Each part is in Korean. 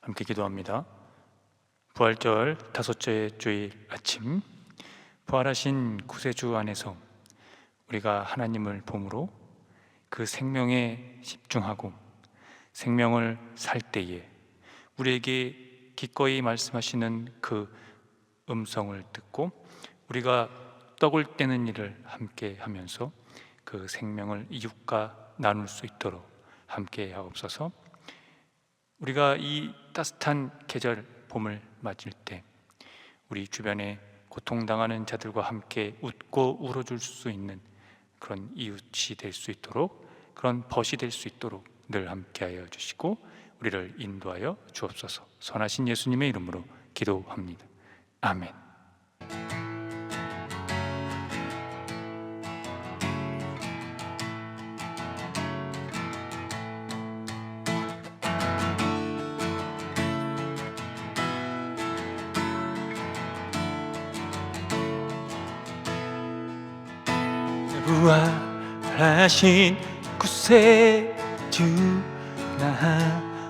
함께 기도합니다. 부활절 다섯째 주일 아침, 부활하신 구세주 안에서 우리가 하나님을 봄으로 그 생명에 집중하고 생명을 살 때에 우리에게 기꺼이 말씀하시는 그 음성을 듣고 우리가 떡을 떼는 일을 함께 하면서 그 생명을 이웃과 나눌 수 있도록 함께 하옵소서. 우리가 이 따뜻한 계절 봄을 맞을 때 우리 주변에 고통당하는 자들과 함께 웃고 울어줄 수 있는 그런 이웃이 될 수 있도록, 그런 벗이 될 수 있도록 늘 함께하여 주시고 우리를 인도하여 주옵소서. 선하신 예수님의 이름으로 기도합니다. 아멘. 부활하신 구세주 나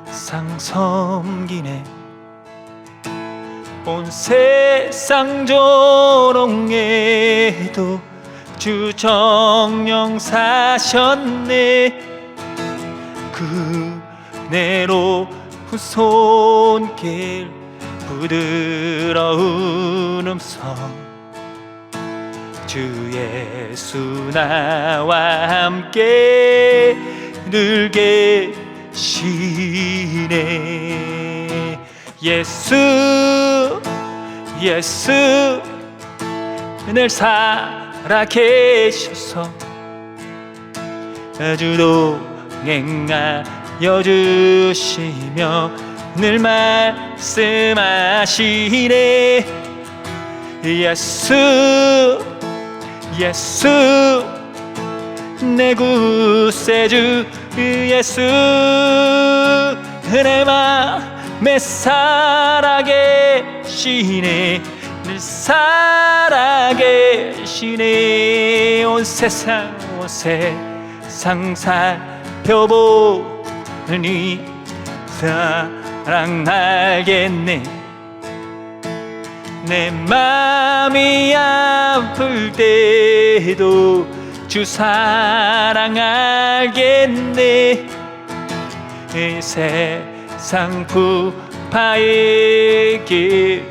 항상 섬기네. 온 세상 조롱에도 주 정령 사셨네. 그 은혜로 손길 부드러운 음성 주 예수 나와 함께 늘 계시네. 예수 늘 살아 계셔서 주 동행하여 주시며 늘 말씀하시네. 예수 내 구세주 예수 내 맘에 살아계시네. 늘 살아계시네. 온 세상 살펴보니 사랑 알겠네. 내 맘이 아플 때도 주 사랑 알겠네. 이 세상 부파의 길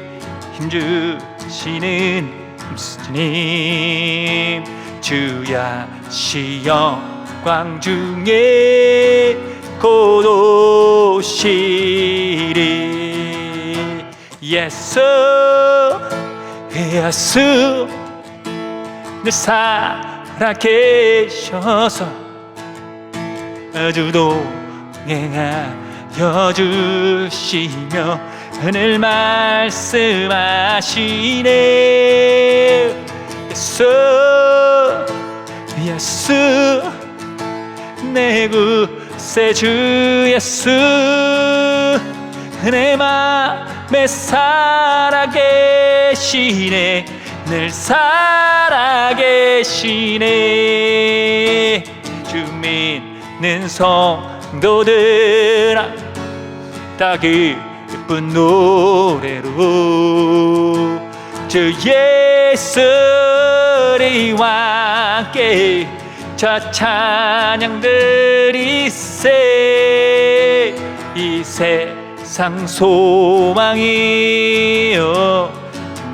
힘주시는 주님 주야 시 영광 중에 곧 오시리. 예수 늘 살아 계셔서 주 동행하여 주시며 늘 말씀하시네. 예수 내 구세주 예수 내 맘에 살아계시네. 늘 살아계시네. 주 믿는 성도들아 다 기쁜 노래로 주 예수와 함께 저 찬양 드리세. 이 세상 소망이여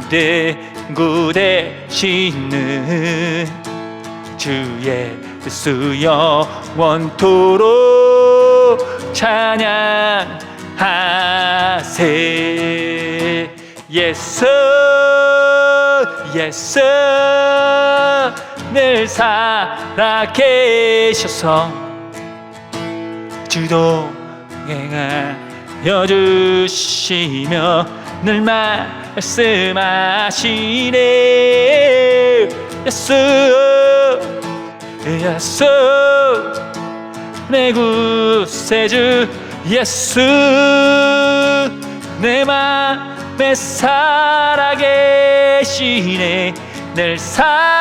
대구 되시는 주 예수 영원토록 찬양하세. 예수 늘 살아 계셔서 주 동행하여 주시며 늘 말씀하시네. 예수 내 구세주 예수 내 맘에 살아계시네. 늘 살아계시네.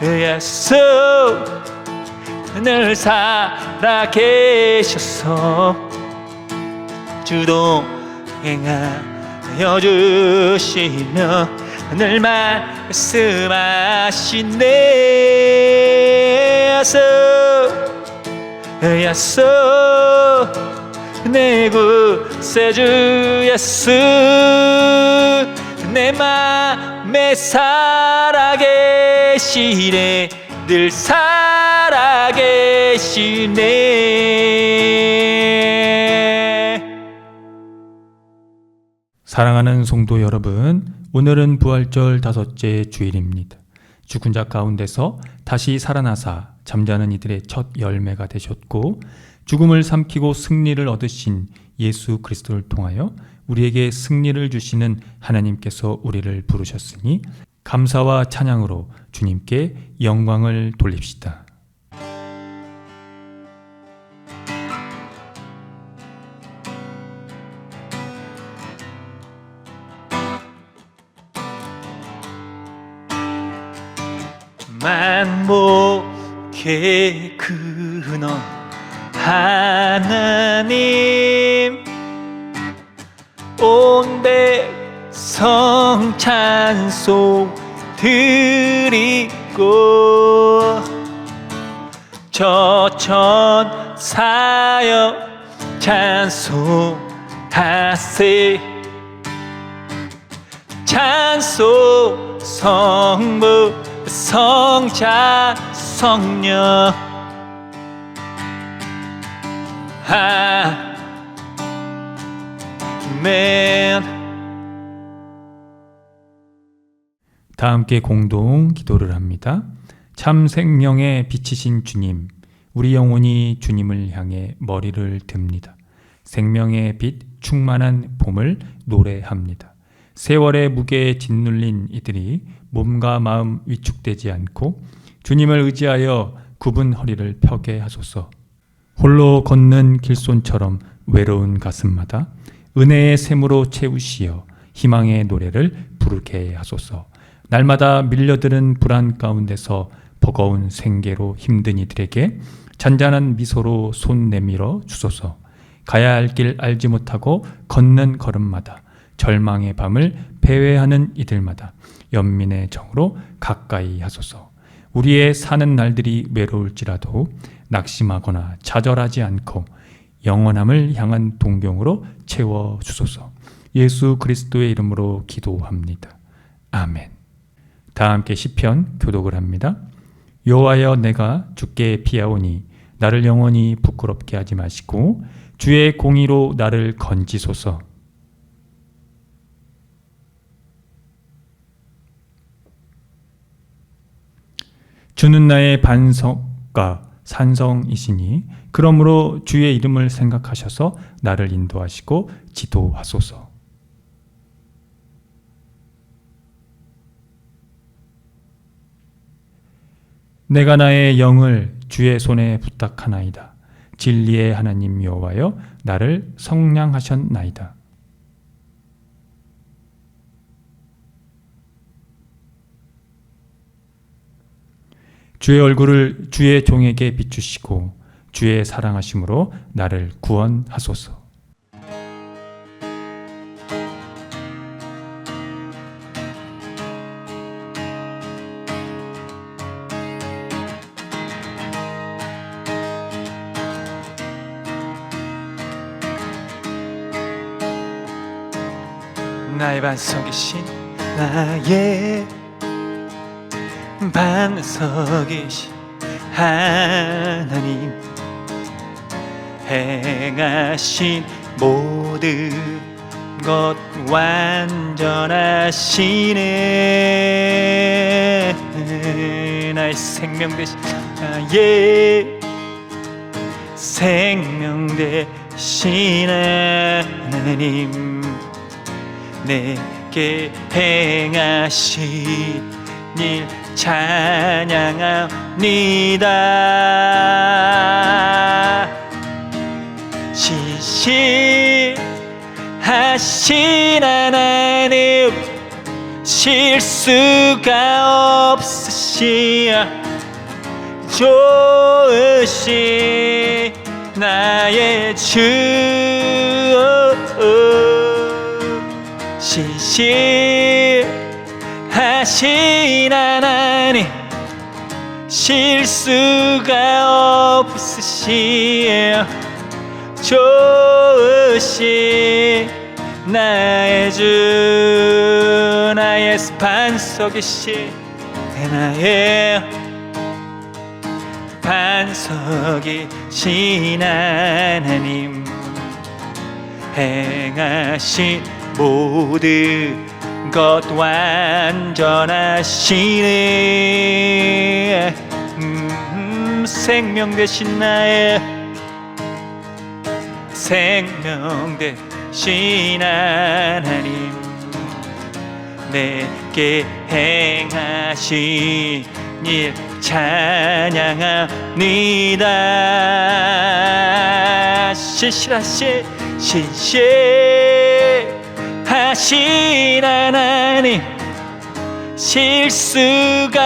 예수 늘 살아계셔서 주도 행하여 주시며 늘 말씀하시네. 야소 내 구세주 예수 내 맘에 살아계시네. 늘 살아계시네. 사랑하는 성도 여러분, 오늘은 부활절 5째 주일입니다. 죽은 자 가운데서 다시 살아나사 잠자는 이들의 첫 열매가 되셨고 죽음을 삼키고 승리를 얻으신 예수 그리스도를 통하여 우리에게 승리를 주시는 하나님께서 우리를 부르셨으니 감사와 찬양으로 주님께 영광을 돌립시다. 만복의 근원 하나님 온 백성 찬송 드리고 저 천사여 찬송하세. 찬송 성부 성자 성령 아멘. 다 함께 공동 기도를 합니다. 참 생명의 빛이신 주님, 우리 영혼이 주님을 향해 머리를 듭니다. 생명의 빛 충만한 봄을 노래합니다. 세월의 무게에 짓눌린 이들이 몸과 마음 위축되지 않고 주님을 의지하여 굽은 허리를 펴게 하소서. 홀로 걷는 길손처럼 외로운 가슴마다 은혜의 샘으로 채우시어 희망의 노래를 부르게 하소서. 날마다 밀려드는 불안 가운데서 버거운 생계로 힘든 이들에게 잔잔한 미소로 손 내밀어 주소서. 가야 할 길 알지 못하고 걷는 걸음마다 절망의 밤을 배회하는 이들마다 연민의 정으로 가까이 하소서. 우리의 사는 날들이 외로울지라도 낙심하거나 좌절하지 않고 영원함을 향한 동경으로 채워주소서. 예수 그리스도의 이름으로 기도합니다. 아멘. 다 함께 시편 교독을 합니다. 여호와여, 내가 주께 피하오니 나를 영원히 부끄럽게 하지 마시고 주의 공의로 나를 건지소서. 주는 나의 반석과 산성이시니 그러므로 주의 이름을 생각하셔서 나를 인도하시고 지도하소서. 내가 나의 영을 주의 손에 부탁하나이다. 진리의 하나님 여호와여, 나를 성량하셨나이다. 주의 얼굴을 주의 종에게 비추시고 주의 사랑하심으로 나를 구원하소서. 나의 반석이신 나의 반석이신 하나님, 행하신 모든 것 완전하시네. 나의 생명 되신 나의 생명 되신 하나님, 내게 행하신 일 찬양합니다. 신실하신 하나님, 실수가 없으시오. 좋으신 나의 주 신실하신 하나님 실수가 없으시오 좋으신 나의 주 나의 반석이시 나의 반석이신 하나님 행하신 모든 것 완전하시네 생명 되신 나의 생명 되신 하나님 내게 행하신 일 찬양합니다 신실하신 하나님 실수가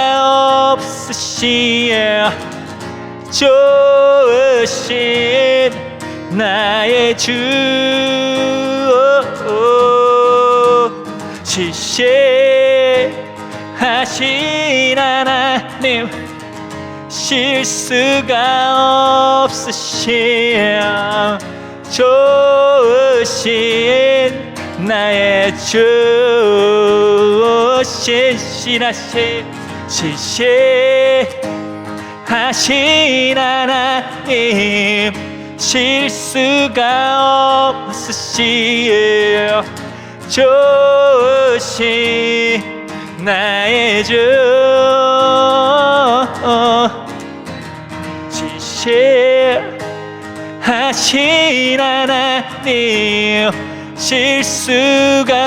없으시오 좋으신 나의 주 실실하신 하나님 실수가 없으시오 좋으신 나의 주 실실하신 하나님 실수가 없으시오 좋으신 나의 주 실실하신 하나님 실수가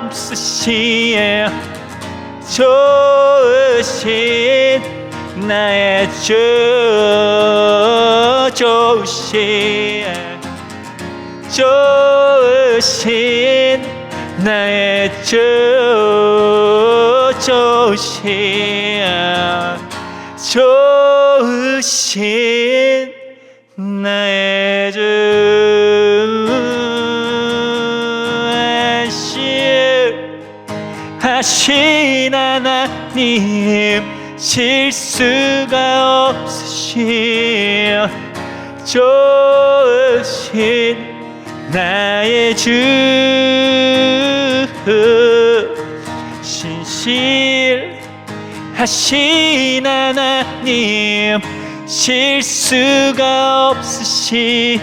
없으시오 좋으신 나의 주 좋으신 나의 주 좋으신 나의 주 하신 하나님 실수가 없으시오 좋으신 나의 주 신실하신 하나님 실수가 없으시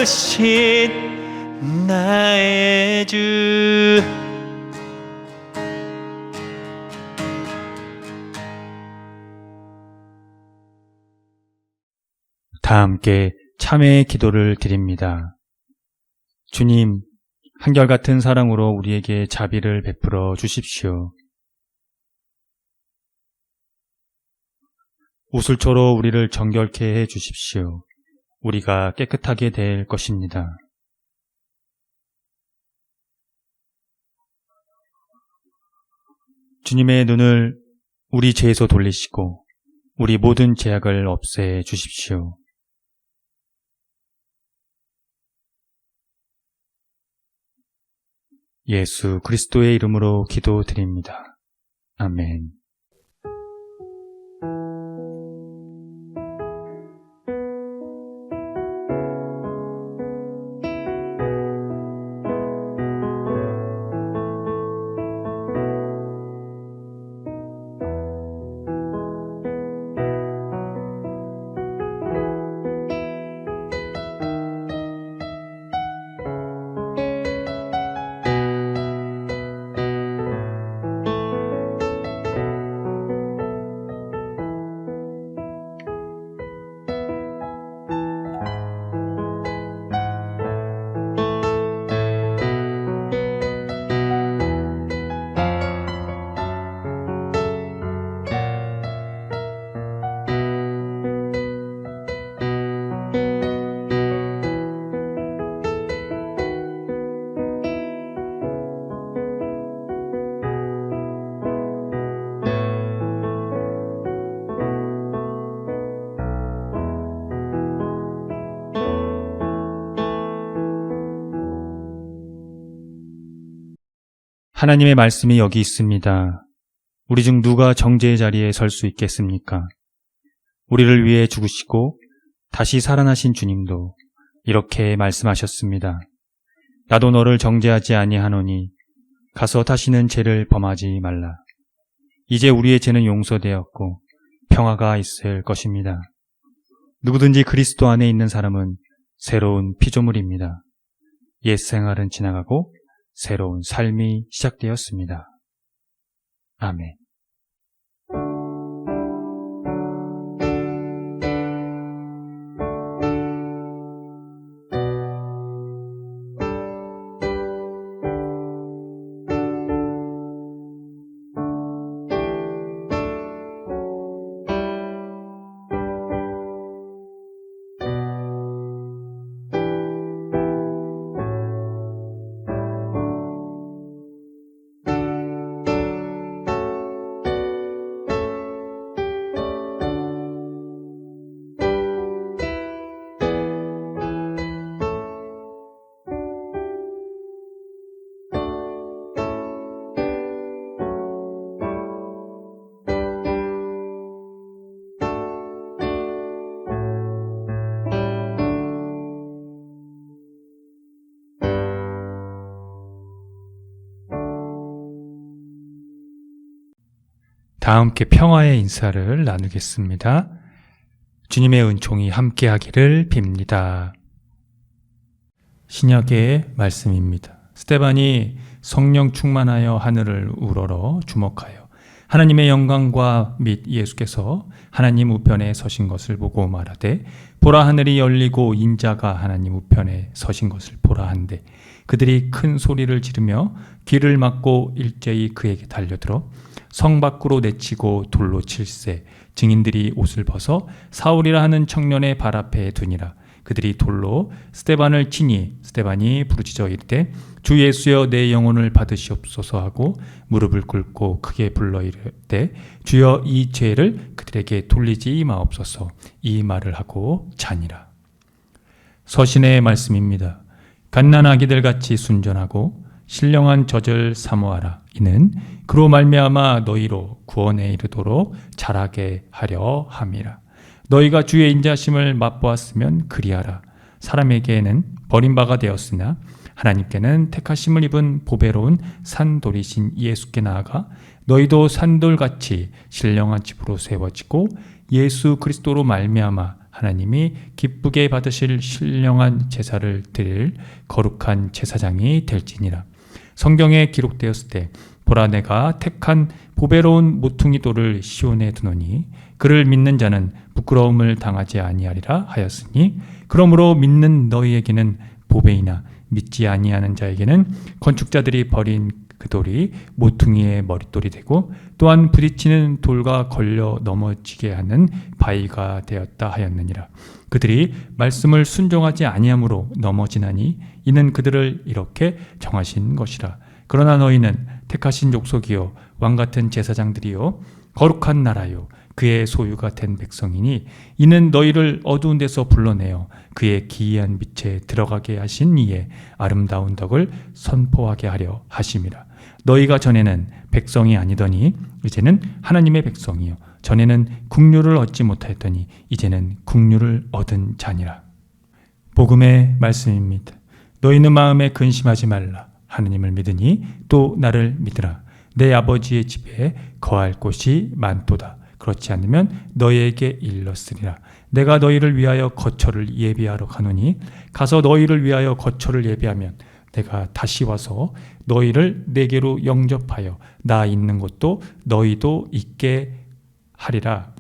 좋으신 나의 주 다 함께 참회의 기도를 드립니다. 주님, 한결같은 사랑으로 우리에게 자비를 베풀어 주십시오. 우슬초로 우리를 정결케 해 주십시오. 우리가 깨끗하게 될 것입니다. 주님의 눈을 우리 죄에서 돌리시고 우리 모든 죄악을 없애 주십시오. 예수 그리스도의 이름으로 기도드립니다. 아멘. 하나님의 말씀이 여기 있습니다. 우리 중 누가 정죄의 자리에 설 수 있겠습니까? 우리를 위해 죽으시고 다시 살아나신 주님도 이렇게 말씀하셨습니다. 나도 너를 정죄하지 아니하노니 가서 다시는 죄를 범하지 말라. 이제 우리의 죄는 용서되었고 평화가 있을 것입니다. 누구든지 그리스도 안에 있는 사람은 새로운 피조물입니다. 옛 생활은 지나가고 새로운 삶이 시작되었습니다. 아멘. 다 함께 평화의 인사를 나누겠습니다. 주님의 은총이 함께하기를 빕니다. 신약의 말씀입니다. 스데반이 성령 충만하여 하늘을 우러러 주목하여 하나님의 영광과 및 예수께서 하나님 우편에 서신 것을 보고 말하되 보라 하늘이 열리고 인자가 하나님 우편에 서신 것을 보라 한데 그들이 큰 소리를 지르며 귀를 막고 일제히 그에게 달려들어 성 밖으로 내치고 돌로 칠세 증인들이 옷을 벗어 사울이라 하는 청년의 발 앞에 두니라. 그들이 돌로 스데반을 치니 스데반이 부르짖어 이르되 주 예수여 내 영혼을 받으시옵소서 하고 무릎을 꿇고 크게 불러 이르되 주여 이 죄를 그들에게 돌리지 마옵소서. 이 말을 하고 자니라. 서신의 말씀입니다. 갓난아기들 같이 순전하고 신령한 젖을 사모하라. 이는 그로 말미암아 너희로 구원에 이르도록 자라게 하려 함이라. 너희가 주의 인자심을 맛보았으면 그리하라. 사람에게는 버림바가 되었으나 하나님께는 택하심을 입은 보배로운 산돌이신 예수께 나아가 너희도 산돌같이 신령한 집으로 세워지고 예수 그리스도로 말미암아 하나님이 기쁘게 받으실 신령한 제사를 드릴 거룩한 제사장이 될지니라. 성경에 기록되었을 때 보라 내가 택한 보배로운 모퉁이 돌을 시온에 두노니 그를 믿는 자는 부끄러움을 당하지 아니하리라 하였으니 그러므로 믿는 너희에게는 보배이나 믿지 아니하는 자에게는 건축자들이 버린 그 돌이 모퉁이의 머릿돌이 되고 또한 부딪히는 돌과 걸려 넘어지게 하는 바위가 되었다 하였느니라. 그들이 말씀을 순종하지 아니함으로 넘어지나니 이는 그들을 이렇게 정하신 것이라. 그러나 너희는 택하신 족속이요 왕같은 제사장들이요 거룩한 나라요 그의 소유가 된 백성이니 이는 너희를 어두운 데서 불러내어 그의 기이한 빛에 들어가게 하신 이의 아름다운 덕을 선포하게 하려 하심이라. 너희가 전에는 백성이 아니더니 이제는 하나님의 백성이요 전에는 국류를 얻지 못하였더니 이제는 국류를 얻은 자니라. 복음의 말씀입니다. 너희는 마음에 근심하지 말라. 하느님을 믿으니 또 나를 믿으라. 내 아버지의 집에 거할 곳이 많도다. 그렇지 않으면 너희에게 일렀으리라. 내가 너희를 위하여 거처를 예비하러 가노니 가서 너희를 위하여 거처를 예비하면 내가 다시 와서 너희를 내게로 영접하여 나 있는 곳도 너희도 있게 하리라.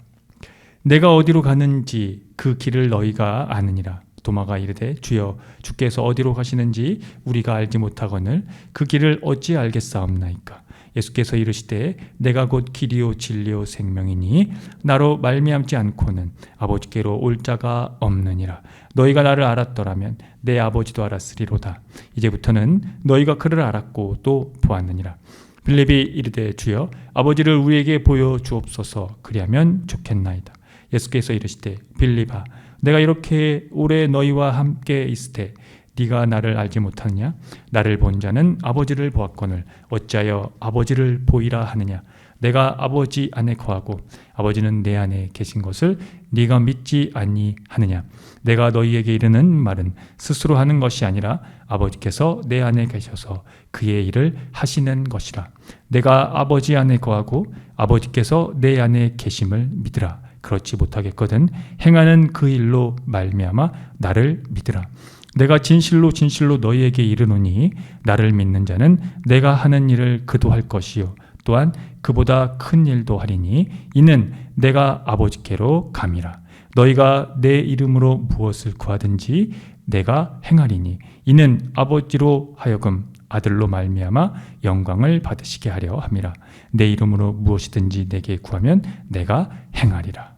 내가 어디로 가는지 그 길을 너희가 아느니라. 도마가 이르되 주여 주께서 어디로 가시는지 우리가 알지 못하거늘 그 길을 어찌 알겠사옵나이까. 예수께서 이르시되 내가 곧 길이요 진리요 생명이니 나로 말미암지 않고는 아버지께로 올 자가 없느니라. 너희가 나를 알았더라면 내 아버지도 알았으리로다. 이제부터는 너희가 그를 알았고 또 보았느니라. 빌립이 이르되 주여 아버지를 우리에게 보여 주옵소서. 그리하면 좋겠나이다. 예수께서 이르시되 빌립아 내가 이렇게 오래 너희와 함께 있을 때 네가 나를 알지 못하느냐? 나를 본 자는 아버지를 보았거늘 어찌하여 아버지를 보이라 하느냐? 내가 아버지 안에 거하고 아버지는 내 안에 계신 것을 네가 믿지 아니하느냐? 내가 너희에게 이르는 말은 스스로 하는 것이 아니라 아버지께서 내 안에 계셔서 그의 일을 하시는 것이라. 내가 아버지 안에 거하고 아버지께서 내 안에 계심을 믿으라. 그렇지 못하겠거든 행하는 그 일로 말미암아 나를 믿으라. 내가 진실로 진실로 너희에게 이르노니 나를 믿는 자는 내가 하는 일을 그도 할 것이요 또한 그보다 큰 일도 하리니 이는 내가 아버지께로 감이라. 너희가 내 이름으로 무엇을 구하든지 내가 행하리니 이는 아버지로 하여금 아들로 말미암아 영광을 받으시게 하려 함이라. 내 이름으로 무엇이든지 내게 구하면 내가 행하리라.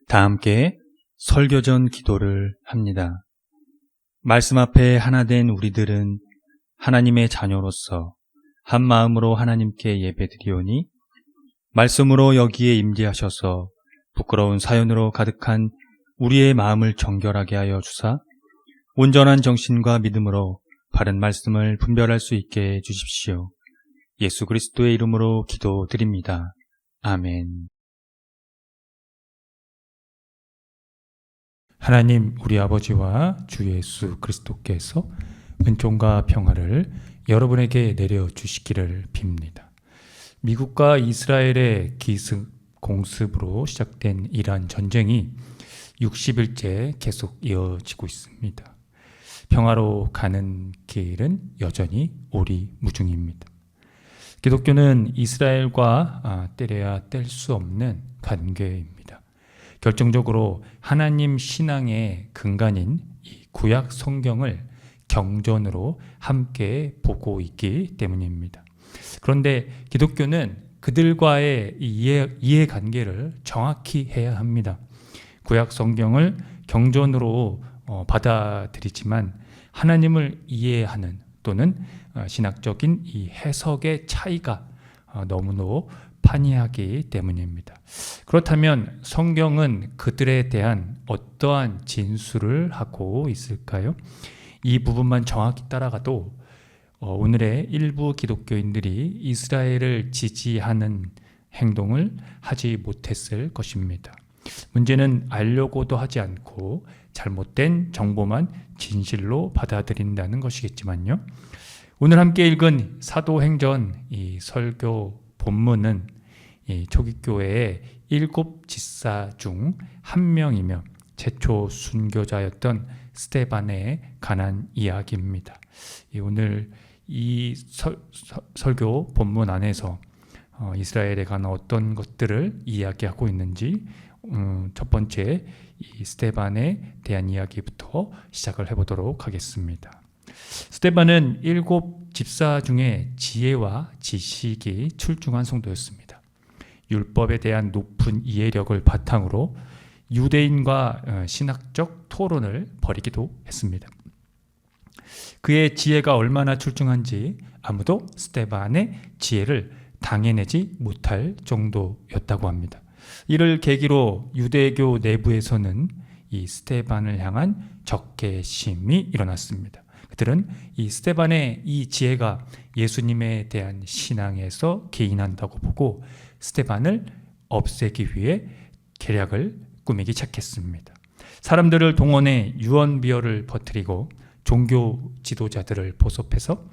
다 함께 설교전 기도를 합니다. 말씀 앞에 하나 된 우리들은 하나님의 자녀로서 한 마음으로 하나님께 예배드리오니 말씀으로 여기에 임재하셔서 부끄러운 사연으로 가득한 우리의 마음을 정결하게 하여 주사 온전한 정신과 믿음으로 바른 말씀을 분별할 수 있게 해 주십시오. 예수 그리스도의 이름으로 기도드립니다. 아멘. 하나님 우리 아버지와 주 예수 그리스도께서 은총과 평화를 여러분에게 내려주시기를 빕니다. 미국과 이스라엘의 기습 공습으로 시작된 이란 전쟁이 60일째 계속 이어지고 있습니다. 평화로 가는 길은 여전히 오리무중입니다. 기독교는 이스라엘과 떼려야 뗄 수 없는 관계입니다. 결정적으로 하나님 신앙의 근간인 이 구약 성경을 경전으로 함께 보고 있기 때문입니다. 그런데 기독교는 그들과의 이해관계를 정확히 해야 합니다. 구약 성경을 경전으로 받아들이지만 하나님을 이해하는 또는 신학적인 이 해석의 차이가 너무나 판이하기 때문입니다. 그렇다면 성경은 그들에 대한 어떠한 진술을 하고 있을까요? 이 부분만 정확히 따라가도 오늘의 일부 기독교인들이 이스라엘을 지지하는 행동을 하지 못했을 것입니다. 문제는 알려고도 하지 않고 잘못된 정보만 진실로 받아들인다는 것이겠지만요. 오늘 함께 읽은 사도행전 이 설교 본문은 이 초기교회의 7 지사 중 한 명이며 최초 순교자였던 스데반에 관한 이야기입니다. 오늘 이 설교 본문 안에서 이스라엘에 관한 어떤 것들을 이야기하고 있는지 첫 번째 이 스데반에 대한 이야기부터 시작을 해보도록 하겠습니다. 스데반은 7 집사 중에 지혜와 지식이 출중한 성도였습니다. 율법에 대한 높은 이해력을 바탕으로 유대인과 신학적 토론을 벌이기도 했습니다. 그의 지혜가 얼마나 출중한지 아무도 스데반의 지혜를 당해내지 못할 정도였다고 합니다. 이를 계기로 유대교 내부에서는 이 스데반을 향한 적개심이 일어났습니다. 그들은 이 스데반의 이 지혜가 예수님에 대한 신앙에서 개인한다고 보고 스데반을 없애기 위해 계략을 꾸미기 시작했습니다. 사람들을 동원해 유언비어를 퍼뜨리고 종교 지도자들을 포섭해서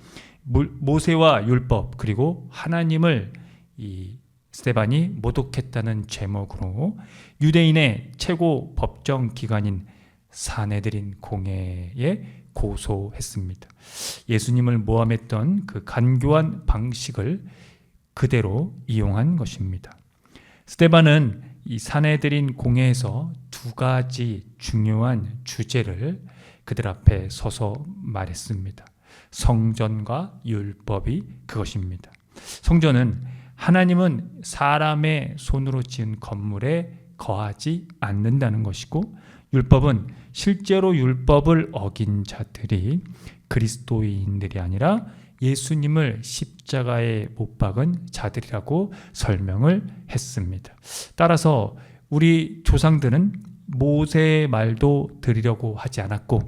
모세와 율법 그리고 하나님을 이 스데반이 모독했다는 제목으로 유대인의 최고 법정 기관인 사내들인 공회에 고소했습니다. 예수님을 모함했던 그 간교한 방식을 그대로 이용한 것입니다. 스데반은 이 사내들인 공회에서 2가지 중요한 주제를 그들 앞에 서서 말했습니다. 성전과 율법이 그것입니다. 성전은 하나님은 사람의 손으로 지은 건물에 거하지 않는다는 것이고 율법은 실제로 율법을 어긴 자들이 그리스도인들이 아니라 예수님을 십자가에 못 박은 자들이라고 설명을 했습니다. 따라서 우리 조상들은 모세의 말도 들으려고 하지 않았고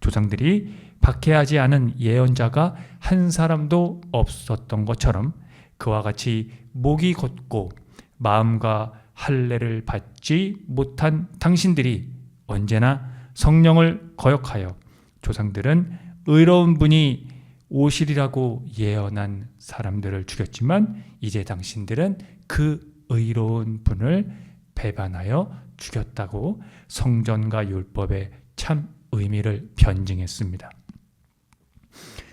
조상들이 박해하지 않은 예언자가 한 사람도 없었던 것처럼 그와 같이 목이 곧고 마음과 할례를 받지 못한 당신들이 언제나 성령을 거역하여 조상들은 의로운 분이 오시리라고 예언한 사람들을 죽였지만 이제 당신들은 그 의로운 분을 배반하여 죽였다고 성전과 율법의 참 의미를 변증했습니다.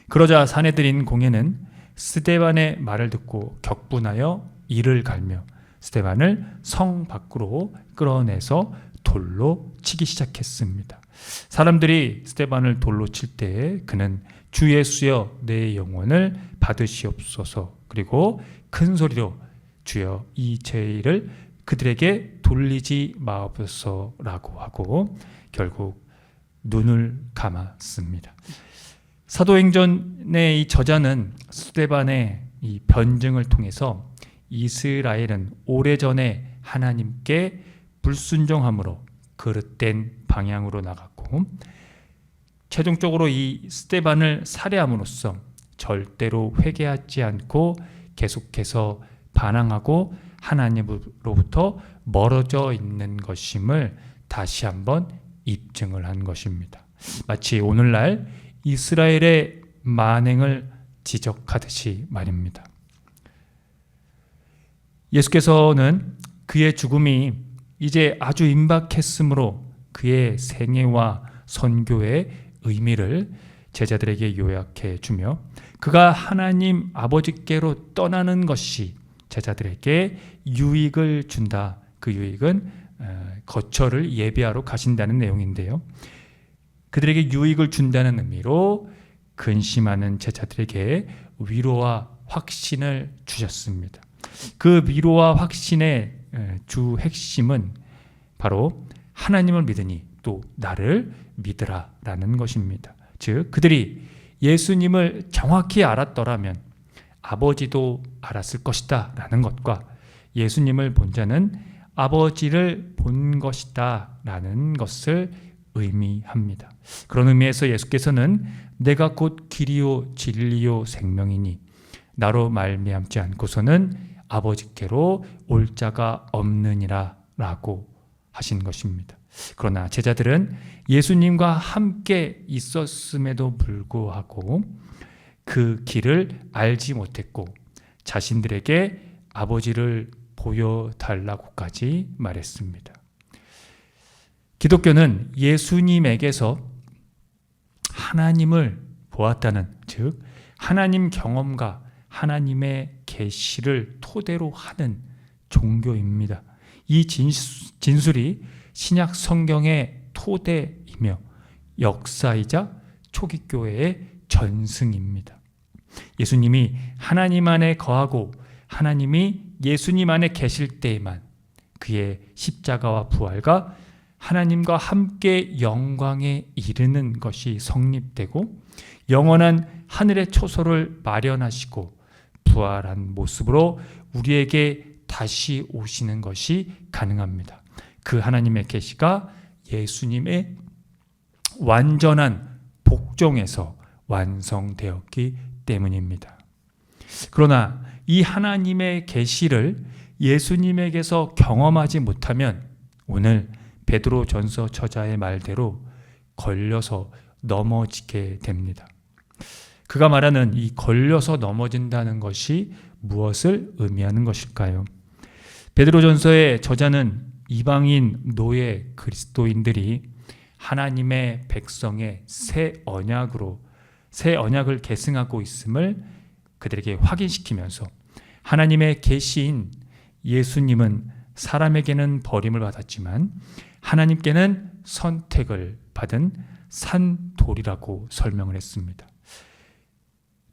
그러자 사내들인 공회는 스데반의 말을 듣고 격분하여 이를 갈며 스데반을 성 밖으로 끌어내서 돌로 치기 시작했습니다. 사람들이 스데반을 돌로 칠 때에 그는 주 예수여 내 영혼을 받으시옵소서, 그리고 큰 소리로 주여 이 죄를 그들에게 돌리지 마옵소서라고 하고 결국 눈을 감았습니다. 사도행전의 이 저자는 스데반의 이 변증을 통해서 이스라엘은 오래전에 하나님께 불순종함으로 그릇된 방향으로 나갔고 최종적으로 이 스데반을 살해함으로써 절대로 회개하지 않고 계속해서 반항하고 하나님으로부터 멀어져 있는 것임을 다시 한번 입증을 한 것입니다. 마치 오늘날 이스라엘의 만행을 지적하듯이 말입니다. 예수께서는 그의 죽음이 이제 아주 임박했으므로 그의 생애와 선교의 의미를 제자들에게 요약해 주며 그가 하나님 아버지께로 떠나는 것이 제자들에게 유익을 준다. 그 유익은 거처를 예비하러 가신다는 내용인데요. 그들에게 유익을 준다는 의미로 근심하는 제자들에게 위로와 확신을 주셨습니다. 그 위로와 확신의 주 핵심은 바로 하나님을 믿으니 또 나를 믿으라 라는 것입니다. 즉 그들이 예수님을 정확히 알았더라면 아버지도 알았을 것이다 라는 것과 예수님을 본 자는 아버지를 본 것이다 라는 것을 의미합니다. 그런 의미에서 예수께서는 내가 곧 길이요 진리요 생명이니 나로 말미암지 않고서는 아버지께로 올 자가 없느니라 라고 하신 것입니다. 그러나 제자들은 예수님과 함께 있었음에도 불구하고 그 길을 알지 못했고 자신들에게 아버지를 보여달라고까지 말했습니다. 기독교는 예수님에게서 하나님을 보았다는, 즉 하나님 경험과 하나님의 계시를 토대로 하는 종교입니다. 이 진술이 신약 성경의 토대이며 역사이자 초기 교회의 전승입니다. 예수님이 하나님 안에 거하고 하나님이 예수님 안에 계실 때에만 그의 십자가와 부활과 하나님과 함께 영광에 이르는 것이 성립되고 영원한 하늘의 초소를 마련하시고 부활한 모습으로 우리에게 다시 오시는 것이 가능합니다. 그 하나님의 계시가 예수님의 완전한 복종에서 완성되었기 때문입니다. 그러나 이 하나님의 계시를 예수님에게서 경험하지 못하면 오늘 베드로 전서 저자의 말대로 걸려서 넘어지게 됩니다. 그가 말하는 이 걸려서 넘어진다는 것이 무엇을 의미하는 것일까요? 베드로 전서의 저자는 이방인 노예 그리스도인들이 하나님의 백성의 새 언약을 계승하고 있음을 그들에게 확인시키면서 하나님의 계시인 예수님은 사람에게는 버림을 받았지만 하나님께는 선택을 받은 산돌이라고 설명을 했습니다.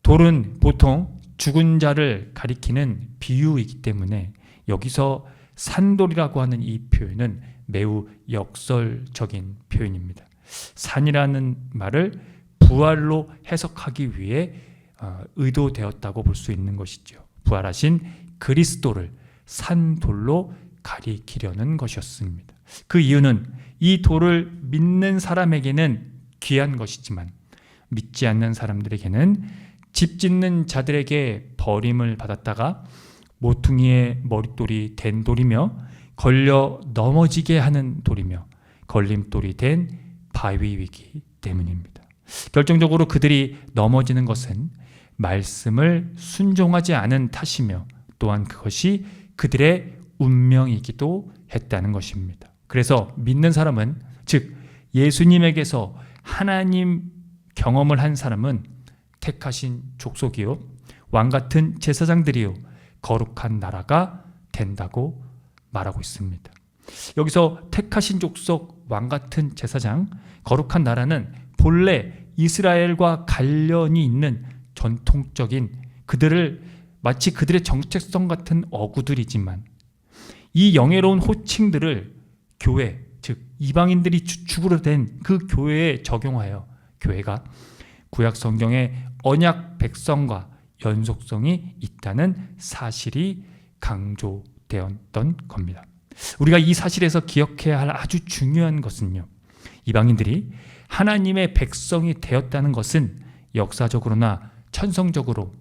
돌은 보통 죽은 자를 가리키는 비유이기 때문에 여기서 산돌이라고 하는 이 표현은 매우 역설적인 표현입니다. 산이라는 말을 부활로 해석하기 위해 의도되었다고 볼 수 있는 것이죠. 부활하신 그리스도를 산돌로 가리키려는 것이었습니다. 그 이유는 이 돌을 믿는 사람에게는 귀한 것이지만 믿지 않는 사람들에게는 집 짓는 자들에게 버림을 받았다가 모퉁이의 머릿돌이 된 돌이며 걸려 넘어지게 하는 돌이며 걸림돌이 된 바위이기 때문입니다. 결정적으로 그들이 넘어지는 것은 말씀을 순종하지 않은 탓이며 또한 그것이 그들의 운명이기도 했다는 것입니다. 그래서 믿는 사람은, 즉 예수님에게서 하나님 경험을 한 사람은 택하신 족속이요 왕같은 제사장들이요 거룩한 나라가 된다고 말하고 있습니다. 여기서 택하신 족속, 왕같은 제사장, 거룩한 나라는 본래 이스라엘과 관련이 있는 전통적인 그들을 마치 그들의 정체성 같은 어구들이지만 이 영예로운 호칭들을 교회, 즉 이방인들이 주축으로 된 그 교회에 적용하여 교회가 구약 성경의 언약 백성과 연속성이 있다는 사실이 강조되었던 겁니다. 우리가 이 사실에서 기억해야 할 아주 중요한 것은요, 이방인들이 하나님의 백성이 되었다는 것은 역사적으로나 천성적으로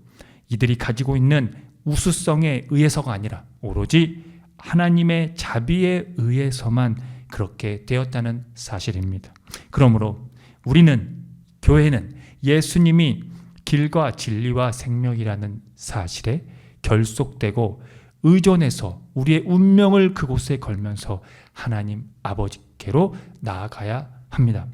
이들이 가지고 있는 우수성에 의해서가 아니라 오로지 하나님의 자비에 의해서만 그렇게 되었다는 사실입니다. 그러므로 우리는, 교회는 예수님이 길과 진리와 생명이라는 사실에 결속되고 의존해서 우리의 운명을 그곳에 걸면서 하나님 아버지께로 나아가야 합니다.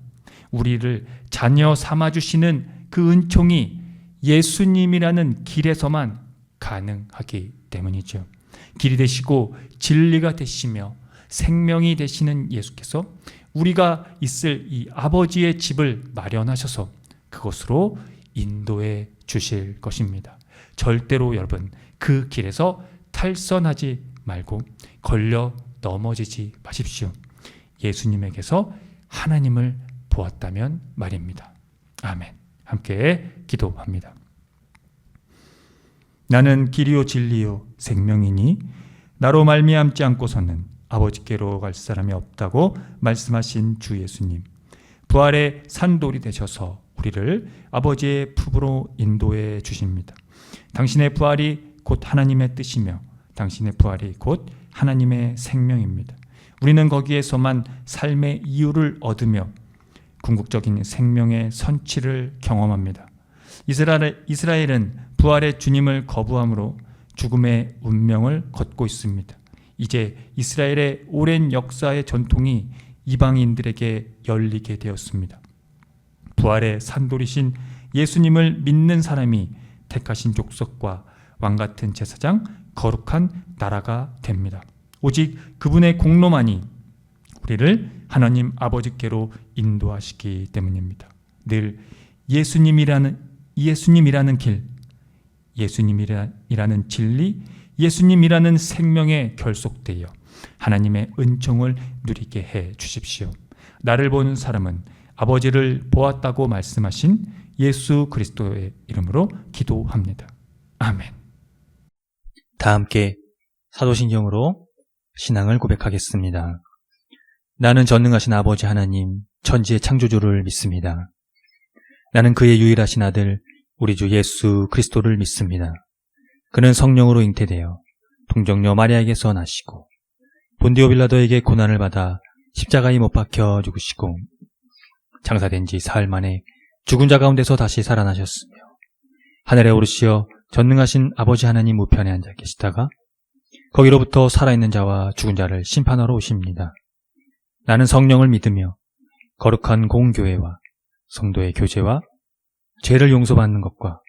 우리를 자녀 삼아주시는 그 은총이 예수님이라는 길에서만 가능하기 때문이죠. 길이 되시고 진리가 되시며 생명이 되시는 예수께서 우리가 있을 이 아버지의 집을 마련하셔서 그곳으로 인도해 주실 것입니다. 절대로 여러분 그 길에서 탈선하지 말고 걸려 넘어지지 마십시오. 예수님에게서 하나님을 보았다면 말입니다. 아멘. 함께 기도합니다. 나는 길이요 진리요 생명이니 나로 말미암지 않고서는 아버지께로 갈 사람이 없다고 말씀하신 주 예수님, 부활의 산돌이 되셔서 우리를 아버지의 품으로 인도해 주십니다. 당신의 부활이 곧 하나님의 뜻이며 당신의 부활이 곧 하나님의 생명입니다. 우리는 거기에서만 삶의 이유를 얻으며 궁극적인 생명의 선취를 경험합니다. 이스라엘은 부활의 주님을 거부함으로 죽음의 운명을 걷고 있습니다. 이제 이스라엘의 오랜 역사의 전통이 이방인들에게 열리게 되었습니다. 부활의 산돌이신 예수님을 믿는 사람이 택하신 족속과 왕같은 제사장, 거룩한 나라가 됩니다. 오직 그분의 공로만이 우리를 하나님 아버지께로 인도하시기 때문입니다. 늘 예수님이라는 길, 예수님이라는 진리, 예수님이라는 생명에 결속되어 하나님의 은총을 누리게 해 주십시오. 나를 보는 사람은 아버지를 보았다고 말씀하신 예수 그리스도의 이름으로 기도합니다. 아멘. 다 함께 사도신경으로 신앙을 고백하겠습니다. 나는 전능하신 아버지 하나님, 천지의 창조주를 믿습니다. 나는 그의 유일하신 아들, 우리 주 예수 그리스도를 믿습니다. 그는 성령으로 잉태되어 동정녀 마리아에게서 나시고 본디오 빌라도에게 고난을 받아 십자가에 못 박혀 죽으시고 장사된 지 사흘 만에 죽은 자 가운데서 다시 살아나셨으며 하늘에 오르시어 전능하신 아버지 하나님 우편에 앉아 계시다가 거기로부터 살아있는 자와 죽은 자를 심판하러 오십니다. 나는 성령을 믿으며 거룩한 공교회와 성도의 교제와 죄를 용서받는 것과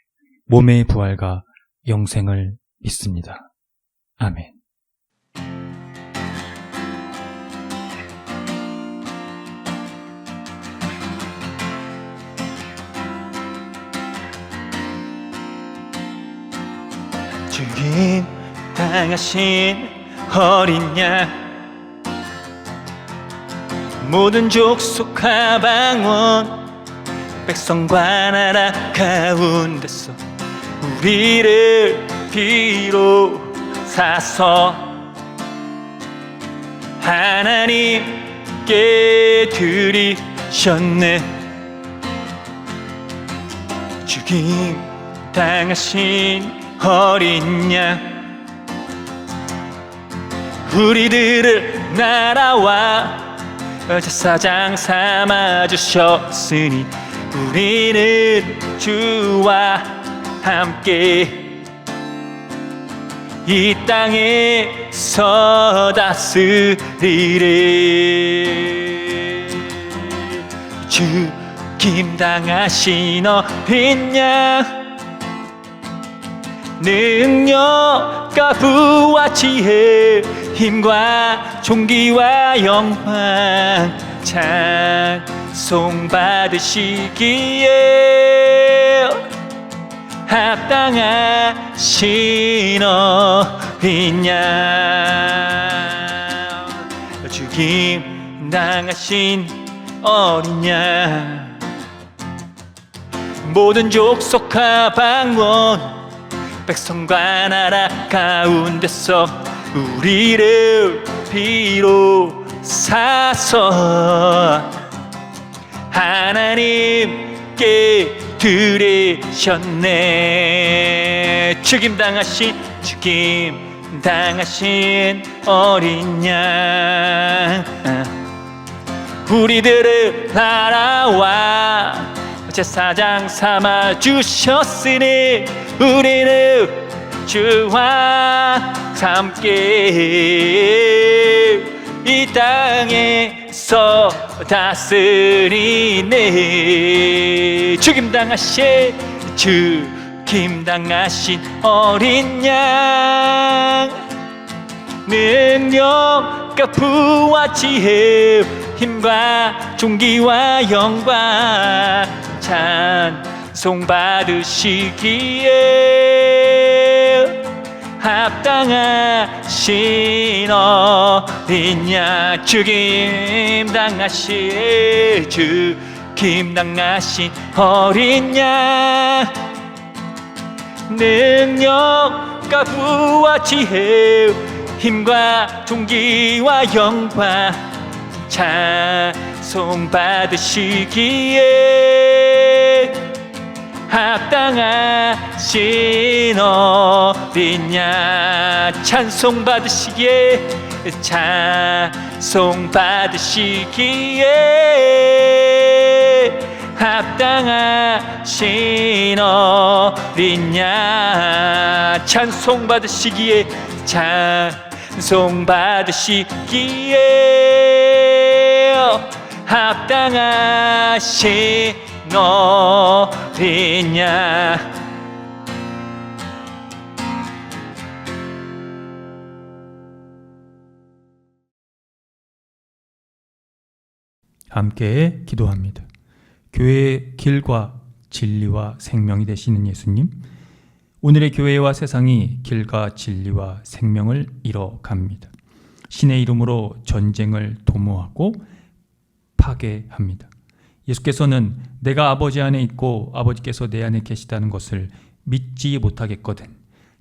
몸의 부활과 영생을 믿습니다. 아멘. 주님 당하신 어린 양 모든 족속과 방언 백성과 나라 가운데서 우리를 비로사서 하나님께 드리셨네. 죽임 당하신 어린 양 우리들을 나라와 제사장 삼아주셨으니 우리는 주와 함께 이 땅에서 다스리래. 죽임 당하신 어린 양 능력과 부와 지혜 힘과 존귀와 영광 찬송 받으시기에 합당하신 어린 양 죽임 당하신 어린 양 모든 족속과 방언 백성과 나라 가운데서 우리를 비로사서 하나님께 드리셨네. 죽임 당하신 어린 양 우리들을 나라와 제사장 삼아 주셨으니 우리는 주와 함께 이 땅에서 다스리네. 죽임 당하신 어린 양 능력과 부와 지혜 힘과 존귀와 영광 찬송 받으시기에 합당하신 어린 양 죽임 당하신 어린 양 능력과 부와 지혜 힘과 존귀와 영광 찬송 받으시기에 합당하신 어린 양 찬송 받으시기에 합당하신 어린 양 찬송 받으시기에 합당하신 어린 양 함께 기도합니다. 교회의 길과 진리와 생명이 되시는 예수님, 오늘의 교회와 세상이 길과 진리와 생명을 잃어갑니다. 신의 이름으로 전쟁을 도모하고 파괴합니다. 예수께서는 내가 아버지 안에 있고 아버지께서 내 안에 계시다는 것을 믿지 못하겠거든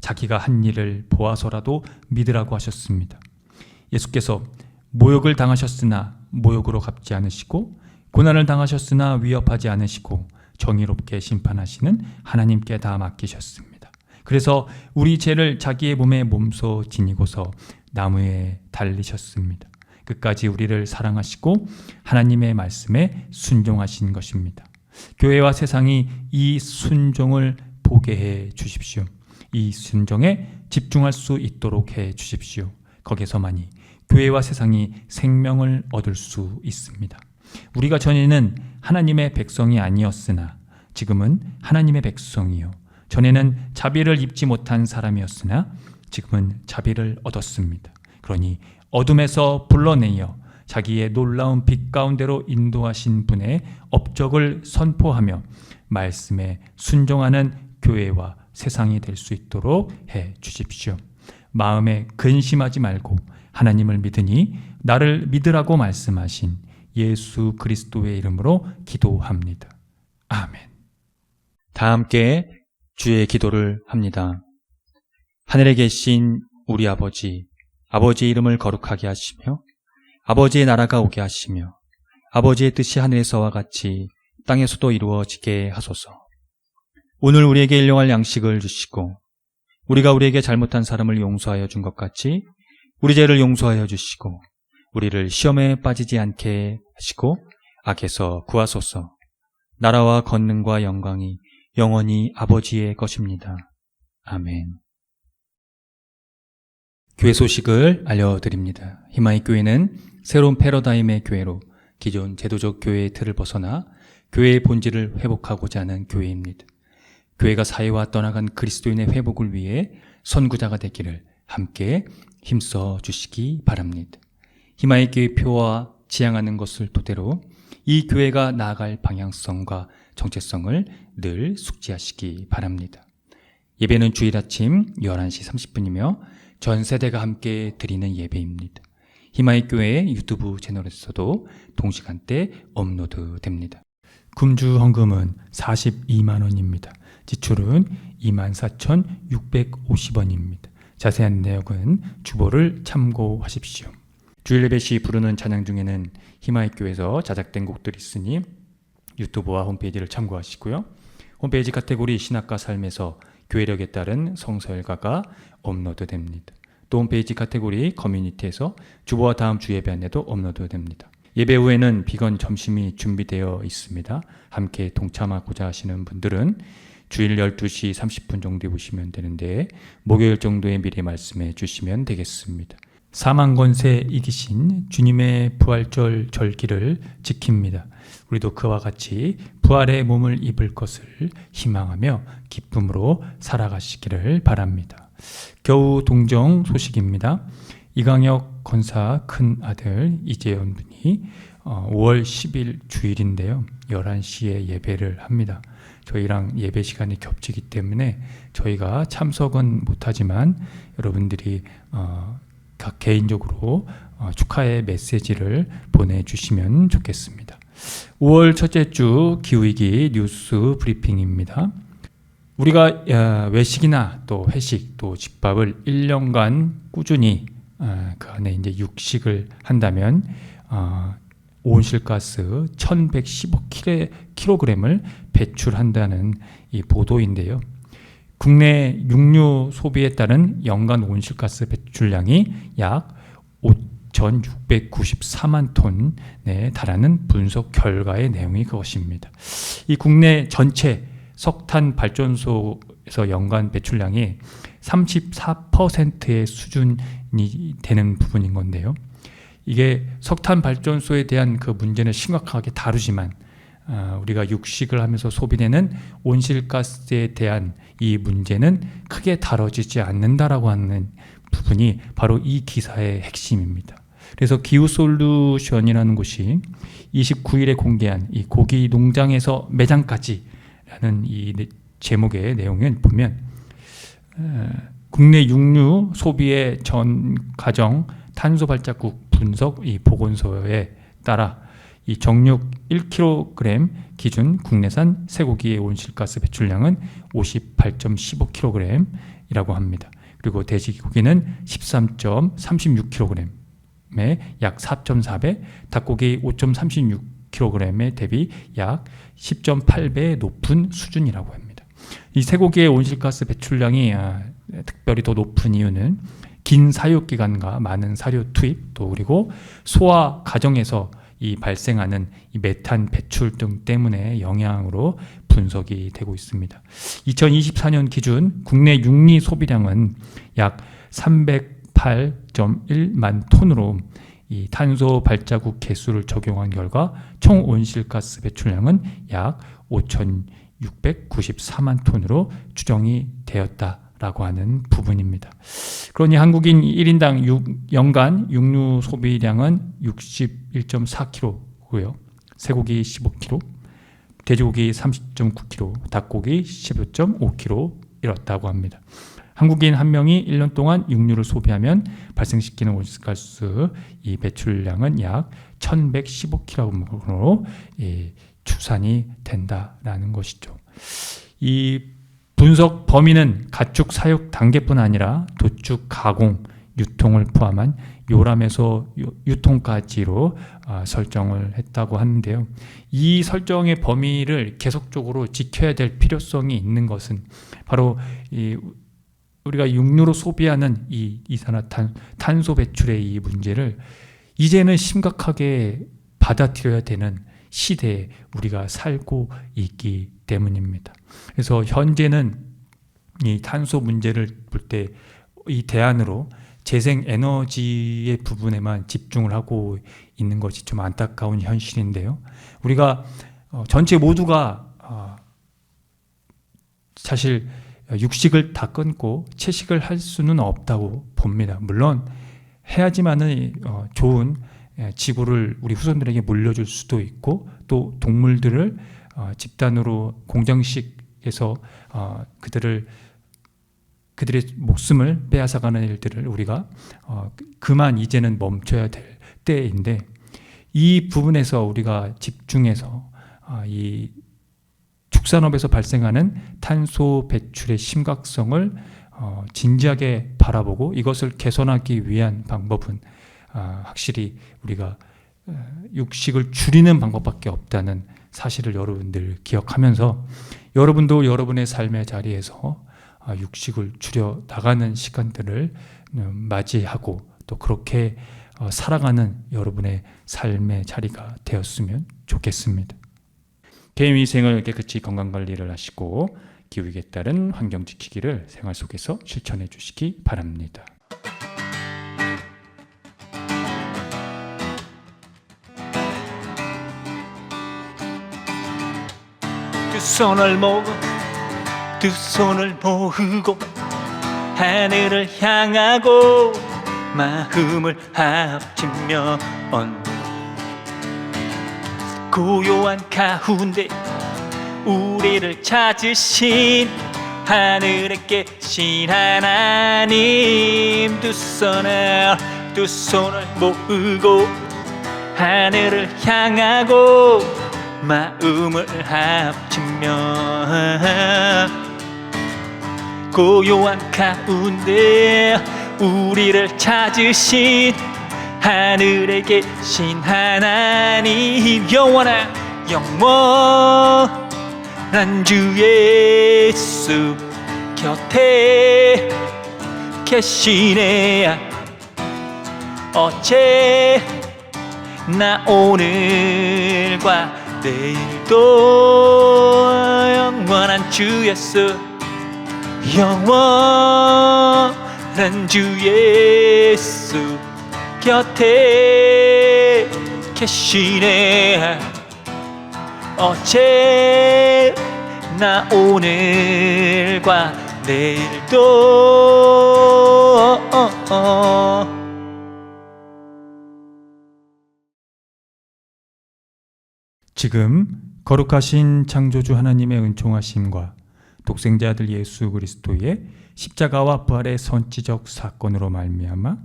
자기가 한 일을 보아서라도 믿으라고 하셨습니다. 예수께서 모욕을 당하셨으나 모욕으로 갚지 않으시고 고난을 당하셨으나 위협하지 않으시고 정의롭게 심판하시는 하나님께 다 맡기셨습니다. 그래서 우리 죄를 자기의 몸에 몸소 지니고서 나무에 달리셨습니다. 끝까지 우리를 사랑하시고 하나님의 말씀에 순종하신 것입니다. 교회와 세상이 이 순종을 보게 해 주십시오. 이 순종에 집중할 수 있도록 해 주십시오. 거기서만이 교회와 세상이 생명을 얻을 수 있습니다. 우리가 전에는 하나님의 백성이 아니었으나 지금은 하나님의 백성이요. 전에는 자비를 입지 못한 사람이었으나 지금은 자비를 얻었습니다. 그러니 어둠에서 불러내어 자기의 놀라운 빛 가운데로 인도하신 분의 업적을 선포하며 말씀에 순종하는 교회와 세상이 될 수 있도록 해 주십시오. 마음에 근심하지 말고 하나님을 믿으니 나를 믿으라고 말씀하신 예수 그리스도의 이름으로 기도합니다. 아멘. 다 함께 주의 기도를 합니다. 하늘에 계신 우리 아버지, 아버지의 이름을 거룩하게 하시며 아버지의 나라가 오게 하시며 아버지의 뜻이 하늘에서와 같이 땅에서도 이루어지게 하소서. 오늘 우리에게 일용할 양식을 주시고 우리가 우리에게 잘못한 사람을 용서하여 준 것 같이 우리 죄를 용서하여 주시고 우리를 시험에 빠지지 않게 하시고 악에서 구하소서. 나라와 권능과 영광이 영원히 아버지의 것입니다. 아멘. 교회 소식을 알려드립니다. 희망의 교회는 새로운 패러다임의 교회로 기존 제도적 교회의 틀을 벗어나 교회의 본질을 회복하고자 하는 교회입니다. 교회가 사회와 떠나간 그리스도인의 회복을 위해 선구자가 되기를 함께 힘써 주시기 바랍니다. 희망의 교회 표와 지향하는 것을 토대로 이 교회가 나아갈 방향성과 정체성을 늘 숙지하시기 바랍니다. 예배는 주일 아침 11시 30분이며 전 세대가 함께 드리는 예배입니다. 희망의 교회 유튜브 채널에서도 동시간대 업로드됩니다. 금주 헌금은 42만 원입니다. 지출은 24,650원입니다. 자세한 내역은 주보를 참고하십시오. 주일 예배 시 부르는 찬양 중에는 희망의 교회에서 자작된 곡들이 있으니 유튜브와 홈페이지를 참고하시고요. 홈페이지 카테고리 신학과 삶에서 교회력에 따른 성서일가가 업로드됩니다. 또 홈페이지 카테고리 커뮤니티에서 주보와 다음 주 예배 안내도 업로드됩니다. 예배 후에는 비건 점심이 준비되어 있습니다. 함께 동참하고자 하시는 분들은 주일 12시 30분 정도에 보시면 되는데 목요일 정도에 미리 말씀해 주시면 되겠습니다. 사망 권세 이기신 주님의 부활절 절기를 지킵니다. 우리도 그와 같이 부활의 몸을 입을 것을 희망하며 기쁨으로 살아가시기를 바랍니다. 겨우 동정 소식입니다. 이강혁 권사 큰 아들 이재현 분이 5월 10일 주일인데요. 11시에 예배를 합니다. 저희랑 예배 시간이 겹치기 때문에 저희가 참석은 못하지만 여러분들이 각 개인적으로 축하의 메시지를 보내주시면 좋겠습니다. 5월 첫째 주 기후위기 뉴스 브리핑입니다. 우리가 외식이나 또 회식 또 집밥을 1년간 꾸준히 그 안에 이제 육식을 한다면 온실가스 1115kg을 배출한다는 이 보도인데요. 국내 육류 소비에 따른 연간 온실가스 배출량이 약 5,694만 톤에 달하는 분석 결과의 내용이 그것입니다. 이 국내 전체 석탄 발전소에서 연간 배출량이 34%의 수준이 되는 부분인 건데요. 이게 석탄 발전소에 대한 그 문제는 심각하게 다루지만 우리가 육식을 하면서 소비되는 온실가스에 대한 이 문제는 크게 다뤄지지 않는다라고 하는 부분이 바로 이 기사의 핵심입니다. 그래서 기후솔루션이라는 곳이 29일에 공개한 이 고기 농장에서 매장까지라는 이 제목의 내용을 보면 국내 육류 소비의 전 가정 탄소 발자국 분석 이 보건소에 따라 이 정육 1kg 기준 국내산 쇠고기의 온실가스 배출량은 58.15kg이라고 합니다. 그리고 돼지고기는 13.36kg에 약 4.4배, 닭고기 5.36kg에 대비 약 10.8배 높은 수준이라고 합니다. 이 쇠고기의 온실가스 배출량이 특별히 더 높은 이유는 긴 사육기간과 많은 사료 투입, 또 그리고 소화 과정에서 이 발생하는 이 메탄 배출 등 때문에 영향으로 분석이 되고 있습니다. 2024년 기준 국내 육리 소비량은 약 308.1만 톤으로 이 탄소 발자국 개수를 적용한 결과 총 온실가스 배출량은 약 5,694만 톤으로 추정이 되었다라고 하는 부분입니다. 그러니 한국인 1인당 연간 육류 소비량은 61.4kg고요. 쇠고기 15kg, 돼지고기 30.9kg, 닭고기 15.5kg 이렇다고 합니다. 한국인 한 명이 1년 동안 육류를 소비하면 발생시키는 온실가스 이 배출량은 약 1115kg으로 추산이 된다라는 것이죠. 이 분석 범위는 가축 사육 단계뿐 아니라 도축, 가공, 유통을 포함한 요람에서 유통까지로 설정을 했다고 하는데요. 이 설정의 범위를 계속적으로 지켜야 될 필요성이 있는 것은 바로 우리가 육류로 소비하는 이 이산화탄소 배출의 이 문제를 이제는 심각하게 받아들여야 되는 시대에 우리가 살고 있기 때문입니다. 그래서 현재는 이 탄소 문제를 볼 때 이 대안으로 재생 에너지의 부분에만 집중을 하고 있는 것이 좀 안타까운 현실인데요. 우리가 전체 모두가 사실 육식을 다 끊고 채식을 할 수는 없다고 봅니다. 물론 해야지만은 좋은 지구를 우리 후손들에게 물려줄 수도 있고, 또 동물들을 집단으로 공장식에서 그들의 목숨을 빼앗아가는 일들을 우리가 그만 이제는 멈춰야 될 때인데, 이 부분에서 우리가 집중해서 이 축산업에서 발생하는 탄소 배출의 심각성을 진지하게 바라보고 이것을 개선하기 위한 방법은 확실히 우리가 육식을 줄이는 방법밖에 없다는 사실을 여러분들 기억하면서, 여러분도 여러분의 삶의 자리에서 육식을 줄여 나가는 시간들을 맞이하고 또 그렇게 살아가는 여러분의 삶의 자리가 되었으면 좋겠습니다. 개인위생을 깨끗이 건강관리를 하시고 기후에 따른 환경 지키기를 생활 속에서 실천해 주시기 바랍니다. 두 손을 모으고 하늘을 향하고 마음을 합치면 고요한 가운데 우리를 찾으신 하늘에 계신 하나님, 두 손을 모으고 하늘을 향하고 마음을 합치면 고요한 가운데 우리를 찾으신 하늘에 계신 하나님, 영원한 주 예수 곁에 계시네. 어제나 오늘과 내일도 영원한 주 예수, 영원한 주 예수 곁에 계시네. 어제나 오늘과 내일도 지금 거룩하신 창조주 하나님의 은총하심과 독생자 아들 예수 그리스도의 십자가와 부활의 선지적 사건으로 말미암아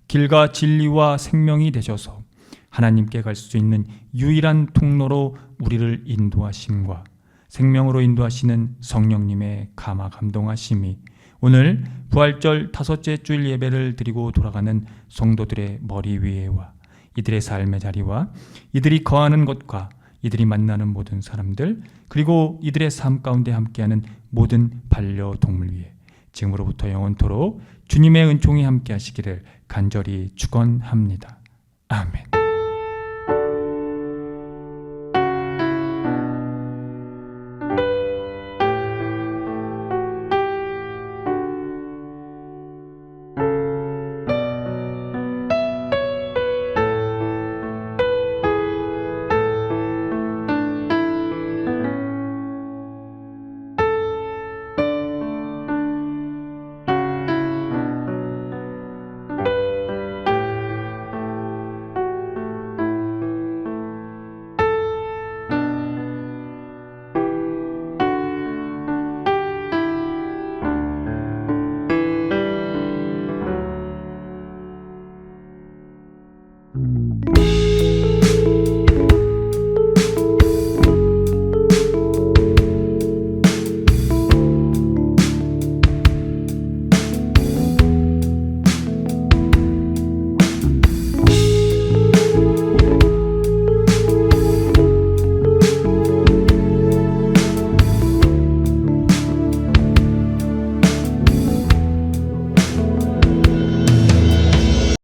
길과 진리와 생명이 되셔서 하나님께 갈 수 있는 유일한 통로로 우리를 인도하심과 생명으로 인도하시는 성령님의 감화 감동하심이 오늘 부활절 5째 주일 예배를 드리고 돌아가는 성도들의 머리 위에와 이들의 삶의 자리와 이들이 거하는 곳과 이들이 만나는 모든 사람들, 그리고 이들의 삶 가운데 함께하는 모든 반려동물 위에 지금으로부터 영원토록 주님의 은총이 함께 하시기를 간절히 축원합니다. 아멘.